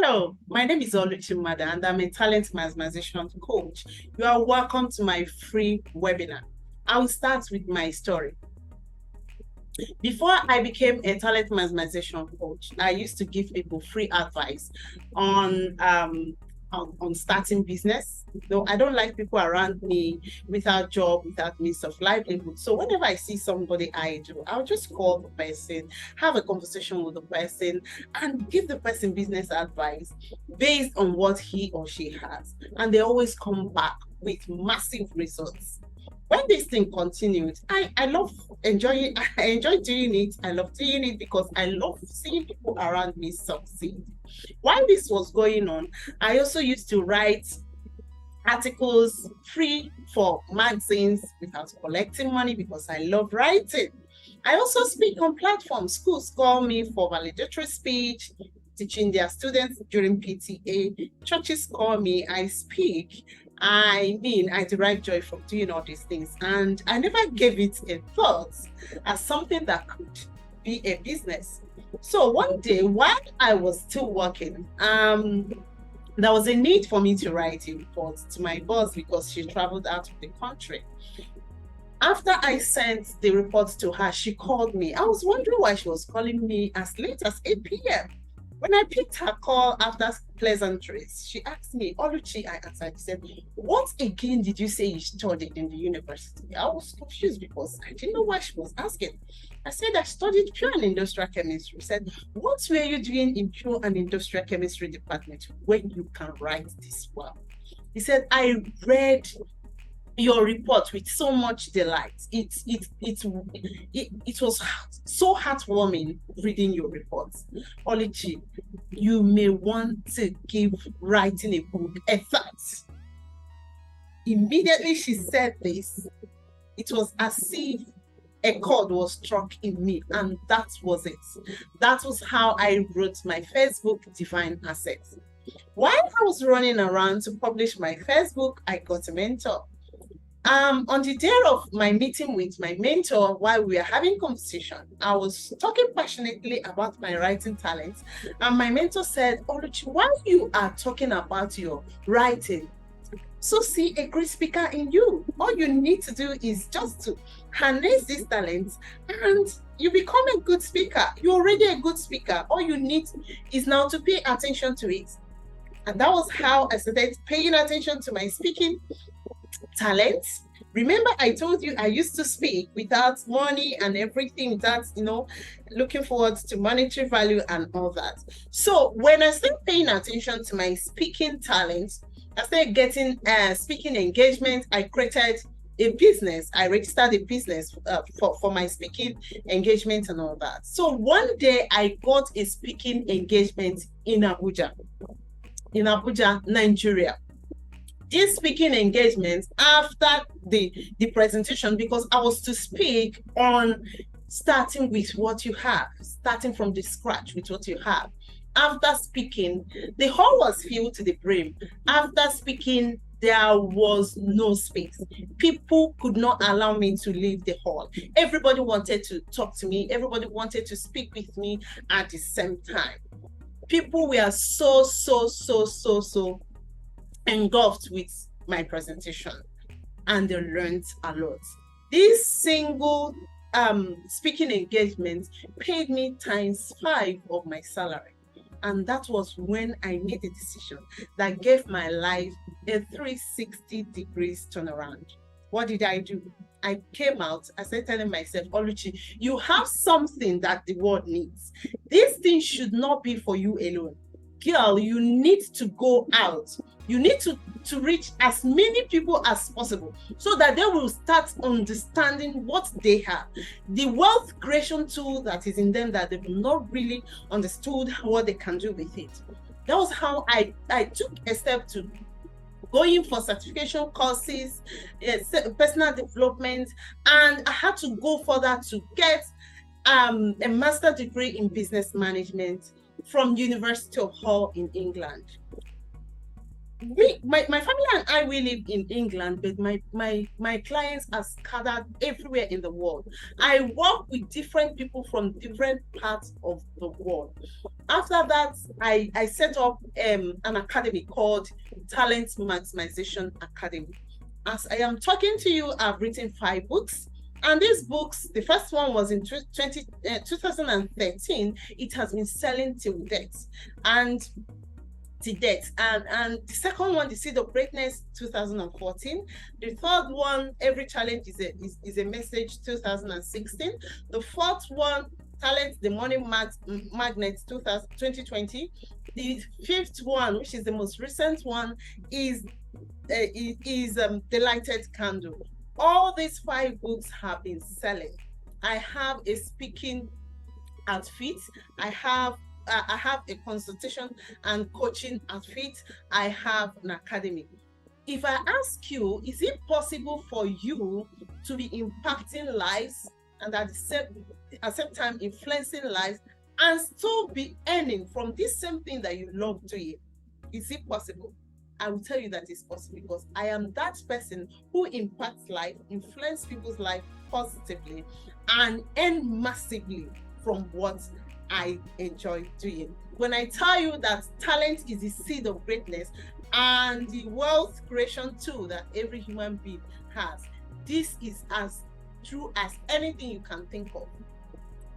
Hello, my name is Oluchimada and I'm a talent maximization coach. You are welcome to my free webinar. I will start with my story. Before I became a talent maximization coach, I used to give people free advice on starting business. Though I don't like people around me without job, without means of livelihood. So whenever I see somebody I do, I'll just call the person, have a conversation with the person, and give the person business advice based on what he or she has. And they always come back with massive results. When this thing continued, I love enjoying I enjoy doing it. I love doing it because I love seeing people around me succeed. While this was going on, I also used to write articles free for magazines without collecting money because I love writing. I also speak on platforms. Schools call me for valedictory speech, teaching their students during PTA. Churches call me, I speak. I derive joy from doing all these things. And I never gave it a thought as something that could be a business. So one day, while I was still working, there was a need for me to write a report to my boss because she traveled out of the country. After I sent the report to her, she called me. I was wondering why she was calling me as late as 8 p.m. When I picked her call after pleasantries, she asked me, Oluchi, I answered. She said, what again did you say you studied in the university? I was confused because I didn't know why she was asking. I said, I studied pure and industrial chemistry. She said, what were you doing in pure and industrial chemistry department when you can write this well? He said, I read your report with so much delight. It was so heartwarming reading your report. Oluchi, you may want to give writing a book a thought. Immediately she said this, it was as if a chord was struck in me, and that was it. That was how I wrote my first book, Divine Assets. While I was running around to publish my first book, I got a mentor. On the day of my meeting with my mentor, while we were having conversation, I was talking passionately about my writing talents. And my mentor said, Oluchi, while you are talking about your writing, so see a great speaker in you. All you need to do is just to harness these talents and you become a good speaker. You're already a good speaker. All you need is now to pay attention to it. And that was how I started paying attention to my speaking talents. Remember, I told you I used to speak without money and everything, without, looking forward to monetary value and all that. So when I started paying attention to my speaking talents, I started getting speaking engagement. I created a business. I registered a business for my speaking engagement and all that. So one day I got a speaking engagement in Abuja, Nigeria. This speaking engagement after the presentation, because I was to speak on starting with what you have, starting from the scratch with what you have. After speaking, the hall was filled to the brim. After speaking, there was no space. People could not allow me to leave the hall. Everybody wanted to talk to me. Everybody wanted to speak with me at the same time. People were so engulfed with my presentation, and they learned a lot. This single speaking engagement paid me ×5 of my salary. And that was when I made a decision that gave my life a 360 degrees turnaround. What did I do? I came out, I started telling myself, Oluchi, you have something that the world needs. This thing should not be for you alone. Girl, you need to go out. You need to reach as many people as possible so that they will start understanding what they have. The wealth creation tool that is in them that they've not really understood what they can do with it. That was how I took a step to going for certification courses, personal development, and I had to go further to get a master's degree in business management from University of Hull in England. my family and I, we live in England, but my clients are scattered everywhere in the world. I work with different people from different parts of the world. After that, I set up an academy called Talent Maximization Academy. As I am talking to you, I've written 5 books. And these books, the first one was in 2013. It has been selling till date. And and the second one, The Seed of Greatness, 2014. The third one, Every Challenge is a Message, 2016. The fourth one, Talent, the Money Magnet, 2020. The fifth one, which is the most recent one, is The Lighted Candle. All these 5 books have been selling. I have a speaking outfit. I have a consultation and coaching outfit. I have an academy. If I ask you, is it possible for you to be impacting lives and at the same time influencing lives and still be earning from this same thing that you love doing? Is it possible? I will tell you that it's possible, because I am that person who impacts life, influence people's life positively, and earn massively from what I enjoy doing. When I tell you that talent is the seed of greatness and the wealth creation tool that every human being has, this is as true as anything you can think of.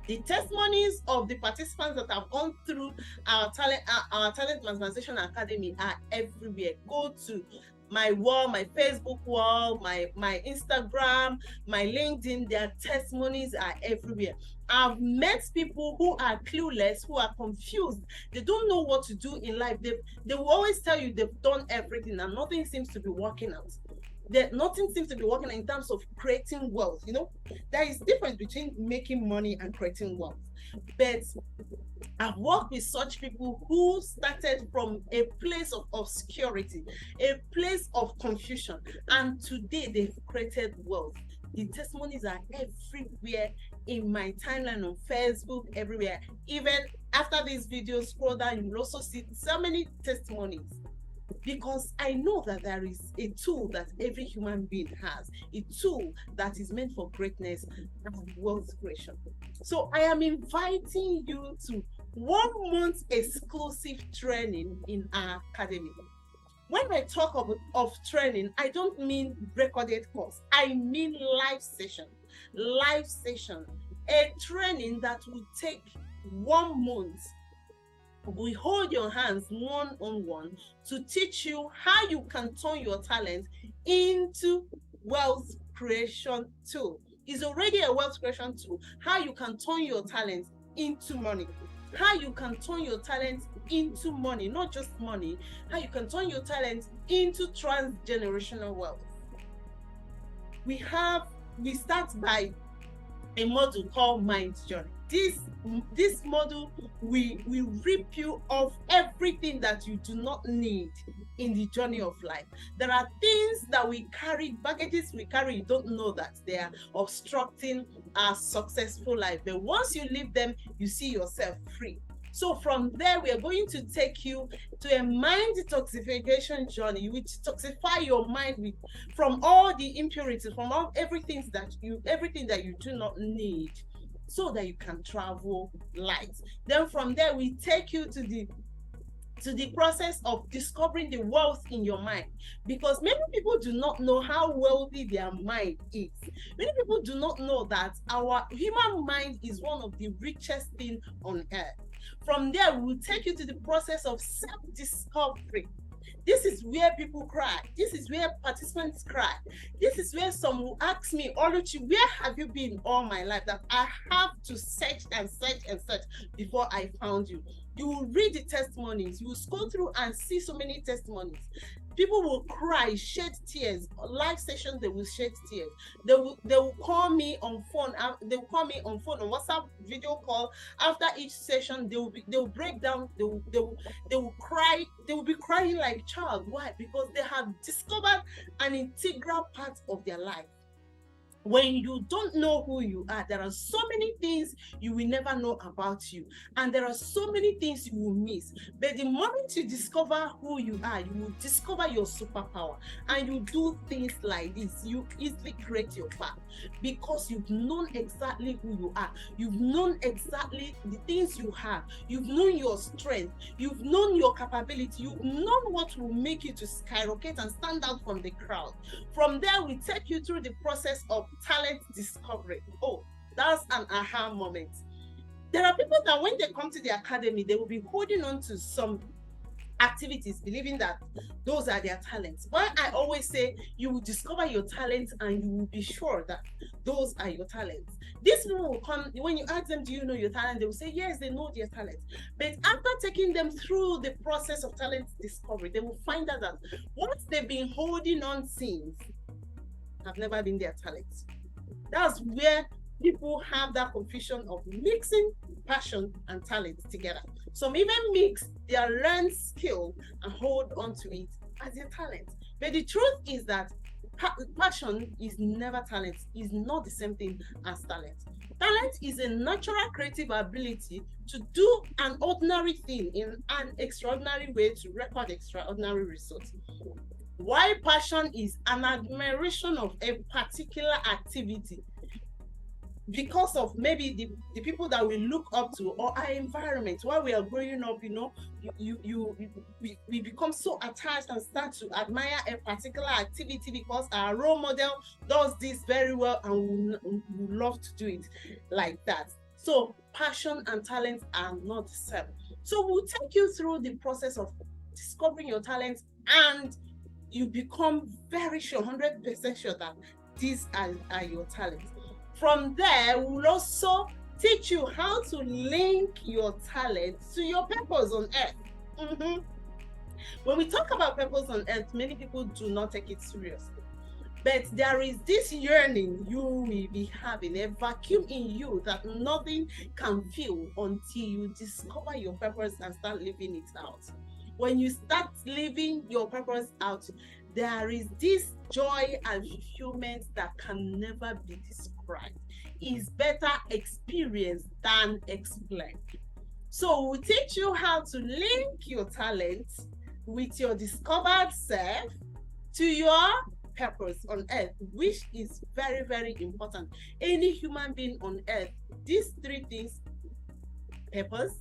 The testimonies of the participants that have gone through our talent maximization academy are everywhere. Go to my wall, my Facebook wall, my Instagram, my LinkedIn. Their testimonies are everywhere. I've met people who are clueless, who are confused. They don't know what to do in life. They will always tell you they've done everything and nothing seems to be working out. Nothing seems to be working in terms of creating wealth. There is difference between making money and creating wealth. But I've worked with such people who started from a place of obscurity, a place of confusion, and today they've created wealth. The testimonies are everywhere in my timeline on Facebook, everywhere. Even after this video, scroll down, you will also see so many testimonies. Because I know that there is a tool that every human being has, a tool that is meant for greatness and wealth creation. So I am inviting you to 1 month exclusive training in our academy. When I talk of training, I don't mean recorded course. I mean live session. A training that will take 1 month. We hold your hands one-on-one to teach you how you can turn your talent into wealth creation tool. It's already a wealth creation tool. How you can turn your talent into money. How you can turn your talent into money, not just money. How you can turn your talent into transgenerational wealth. We start by a module called Mind Journey. This model will rip you of everything that you do not need in the journey of life. There are things that we carry, baggages we carry, you don't know that they are obstructing our successful life. But once you leave them, you see yourself free. So from there, we are going to take you to a mind detoxification journey. You will detoxify your mind from all the impurities, from everything that you do not need, so that you can travel light. Then from there, we take you to the process of discovering the wealth in your mind, because many people do not know how wealthy their mind is. Many people do not know that our human mind is one of the richest things on earth. From there, we will take you to the process of self-discovery. This is where people cry. This is where participants cry. This is where some will ask me, Oluchi, where have you been all my life that I have to search and search and search before I found you? You will read the testimonies. You will scroll through and see so many testimonies. People will cry, shed tears. Live sessions, they will shed tears. They will call me on phone. They will call me on phone, on WhatsApp video call. After each session, they will break down. They will cry. They will be crying like a child. Why? Because they have discovered an integral part of their life. When you don't know who you are, there are so many things you will never know about you, and there are so many things you will miss. But the moment you discover who you are, you will discover your superpower, and you do things like this. You easily create your path because you've known exactly who you are. You've known exactly the things you have. You've known your strength. You've known your capability. You've known what will make you to skyrocket and stand out from the crowd. From there, we take you through the process of talent discovery. Oh, that's an aha moment. There are people that when they come to the academy, they will be holding on to some activities, believing that those are their talents. Why I always say you will discover your talents and you will be sure that those are your talents. These people will come, when you ask them, do you know your talent? They will say, yes, they know their talent. But after taking them through the process of talent discovery, they will find out that what they've been holding on since have never been their talents. That's where people have that confusion of mixing passion and talent together. Some even mix their learned skill and hold on to it as their talent. But the truth is that passion is never talent, is not the same thing as talent. Talent is a natural creative ability to do an ordinary thing in an extraordinary way to record extraordinary results. While passion is an admiration of a particular activity because of maybe the people that we look up to or our environment. While we are growing up, we become so attached and start to admire a particular activity because our role model does this very well and we love to do it like that. So passion and talent are not the same. So we'll take you through the process of discovering your talents, and you become very sure, 100% sure that these are your talents. From there, we'll also teach you how to link your talent to your purpose on earth. When we talk about purpose on earth, many people do not take it seriously. But there is this yearning you will be having, a vacuum in you that nothing can fill until you discover your purpose and start living it out. When you start living your purpose out, there is this joy and fulfillment that can never be described. It's better experienced than explained. So we'll teach you how to link your talents with your discovered self to your purpose on earth, which is very, very important. Any human being on earth, these three things, purpose,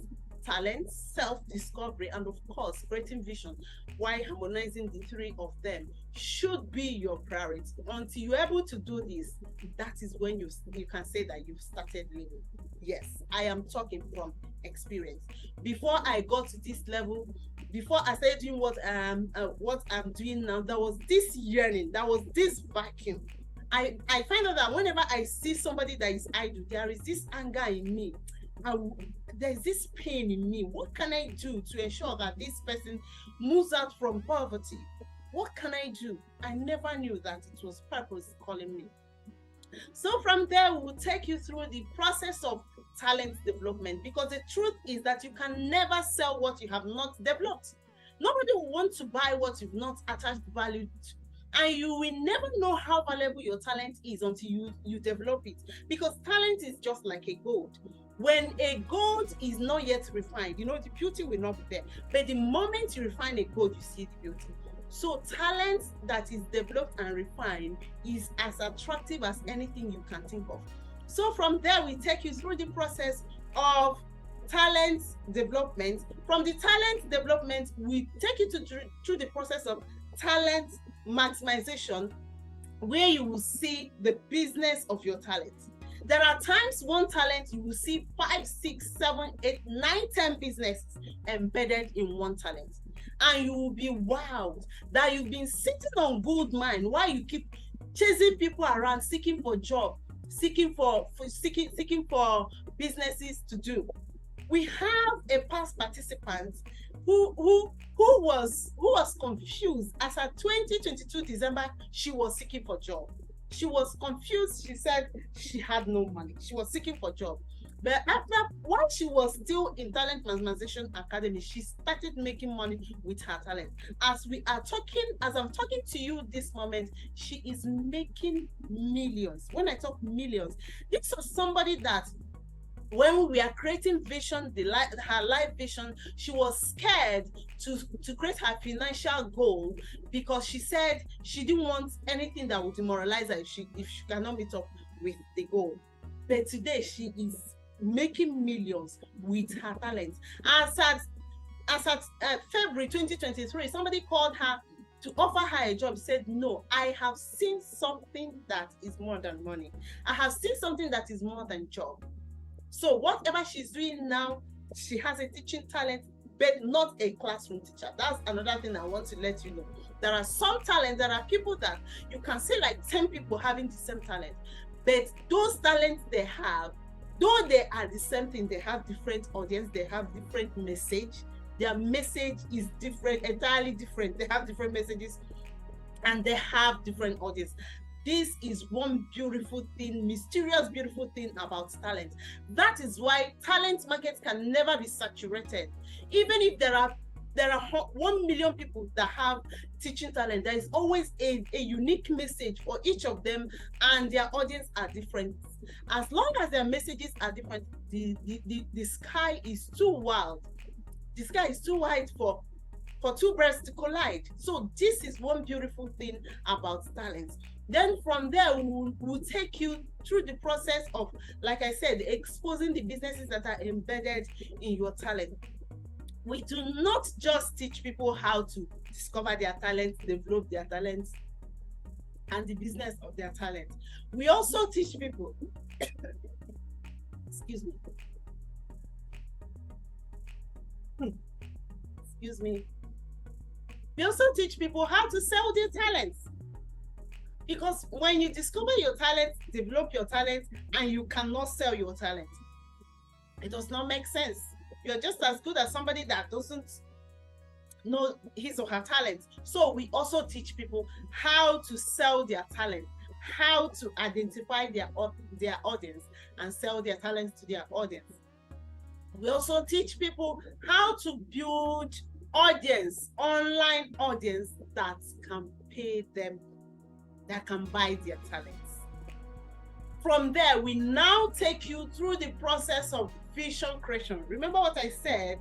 talent, self-discovery, and of course, creating vision, while harmonizing the three of them, should be your priority. Until you're able to do this, that is when you can say that you've started living. Yes, I am talking from experience. Before I got to this level, before I started doing what I'm doing now, there was this yearning, there was this vacuum. I find out that whenever I see somebody that is idle, there is this anger in me. There's this pain in me. What can I do to ensure that this person moves out from poverty? What can I do? I never knew that it was purpose calling me. So from there, we will take you through the process of talent development, because the truth is that you can never sell what you have not developed. Nobody will want to buy what you've not attached value to. And you will never know how valuable your talent is until you develop it, because talent is just like a gold. When a gold is not yet refined, the beauty will not be there. But the moment you refine a gold, you see the beauty. So talent that is developed and refined is as attractive as anything you can think of. So from there, we take you through the process of talent development. From the talent development, we take you through the process of talent maximization, where you will see the business of your talent. There are times one talent, you will see 5, 6, 7, 8, 9, 10 businesses embedded in one talent. And you will be wowed that you've been sitting on gold mine while you keep chasing people around, seeking for jobs, seeking for businesses to do. We have a past participant who was confused. As at 2022 December, she was seeking for job. She was confused. She said she had no money. She was seeking for job. But after, while she was still in Talent Maximization Academy, she started making money with her talent. As I'm talking to you this moment, she is making millions. When I talk millions, this was somebody that when we are creating vision, her life vision, she was scared to create her financial goal because she said she didn't want anything that would demoralize her if she cannot meet up with the goal. But today she is making millions with her talent. As at February 2023, somebody called her to offer her a job, said, no, I have seen something that is more than money. I have seen something that is more than job. So whatever she's doing now, she has a teaching talent, but not a classroom teacher. That's another thing I want to let you know. There are some talents, there are people that you can see like 10 people having the same talent, but those talents they have, though they are the same thing, they have different audience, they have different message. Their message is different, entirely different. They have different messages and they have different audience. This is one beautiful thing, mysterious, beautiful thing about talent. That is why talent markets can never be saturated. Even if there are 1 million people that have teaching talent, there is always a unique message for each of them, and their audience are different. As long as their messages are different, the sky is too wild. The sky is too wide for two birds to collide. So this is one beautiful thing about talent. Then from there, we'll take you through the process of, like I said, exposing the businesses that are embedded in your talent. We do not just teach people how to discover their talents, develop their talents, and the business of their talent. We also teach people, excuse me. Excuse me. We also teach people how to sell their talents. Because when you discover your talent, develop your talent, and you cannot sell your talent, it does not make sense. You're just as good as somebody that doesn't know his or her talent. So we also teach people how to sell their talent, how to identify their audience and sell their talents to their audience. We also teach people how to build audience, online audience that can pay them, that can buy their talents. From there, we now take you through the process of vision creation. Remember what I said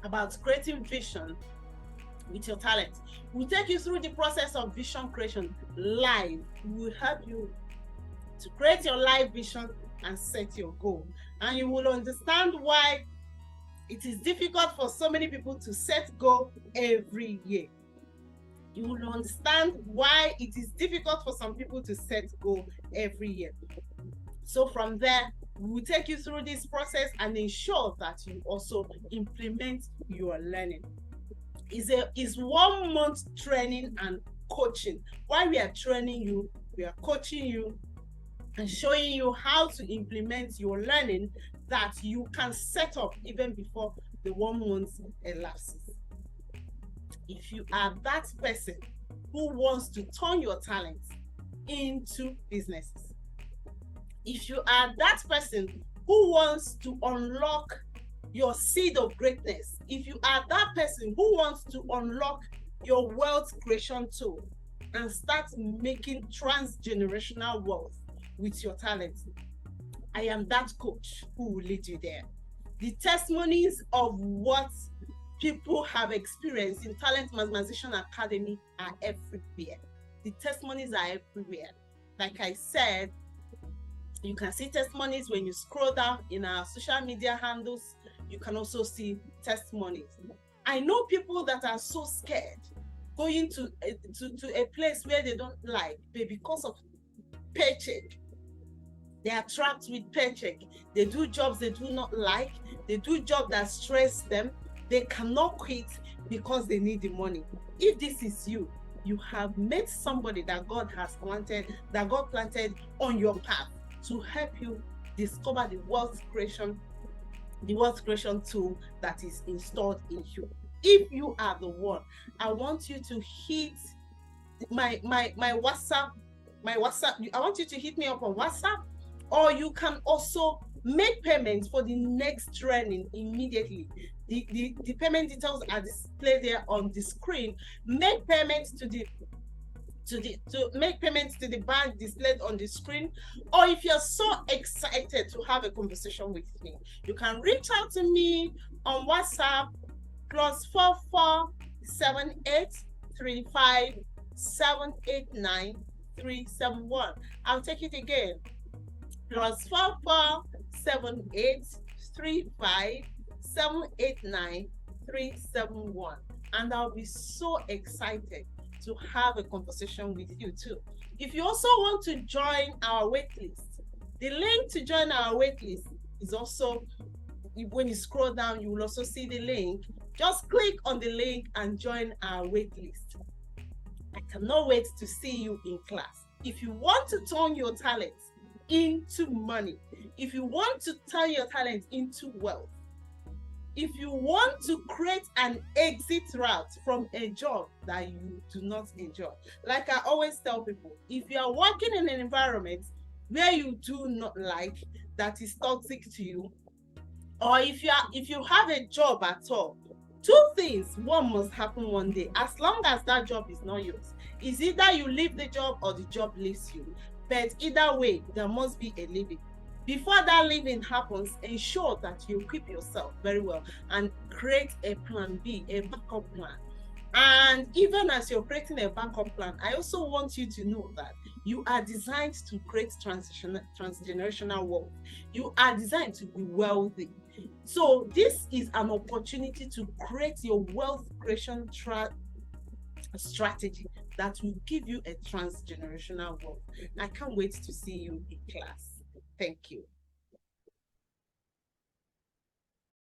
about creating vision with your talent. We'll take you through the process of vision creation live. We will help you to create your live vision and set your goal. And you will understand why it is difficult for so many people to set goal every year. You will understand why it is difficult for some people to set goal every year. So from there, we will take you through this process and ensure that you also implement your learning. It's 1 month training and coaching. While we are training you, we are coaching you and showing you how to implement your learning that you can set up even before the 1 month elapses. If you are that person who wants to turn your talents into businesses, if you are that person who wants to unlock your seed of greatness, if you are that person who wants to unlock your wealth creation tool and start making transgenerational wealth with your talents, I am that coach who will lead you there. The testimonies of what people have experienced in Talent Maximization Academy are everywhere. The testimonies are everywhere. Like I said, you can see testimonies when you scroll down in our social media handles. You can also see testimonies. I know people that are so scared going to a place where they don't like, but because of paycheck, they are trapped with paycheck. They do jobs they do not like. They do jobs that stress them. They cannot quit because they need the money. If this is you, you have met somebody that God has planted, that God planted on your path to help you discover the wealth creation tool that is installed in you. If you are the one, I want you to hit my WhatsApp. I want you to hit me up on WhatsApp, or you can also make payments for the next training immediately. The payment details are displayed there on the screen. Make payments to make payments to the bank displayed on the screen. Or if you're so excited to have a conversation with me, you can reach out to me on WhatsApp +447835789371. I'll take it again. +447835789371. And I'll be so excited to have a conversation with you too. If you also want to join our waitlist, the link to join our waitlist is also, when you scroll down, you will also see the link. Just click on the link and join our waitlist. I cannot wait to see you in class. If you want to turn your talents into money, if you want to turn your talent into wealth, if you want to create an exit route from a job that you do not enjoy, like I always tell people, if you are working in an environment where you do not like, that is toxic to you, or if you have a job at all, two things one must happen one day. As long as that job is not yours, is either you leave the job or the job leaves you. But either way, there must be a living. Before that living happens, ensure that you equip yourself very well and create a plan B, a backup plan. And even as you're creating a backup plan, I also want you to know that you are designed to create transgenerational wealth. You are designed to be wealthy. So this is an opportunity to create your wealth creation strategy that will give you a transgenerational wealth. I can't wait to see you in class. Thank you.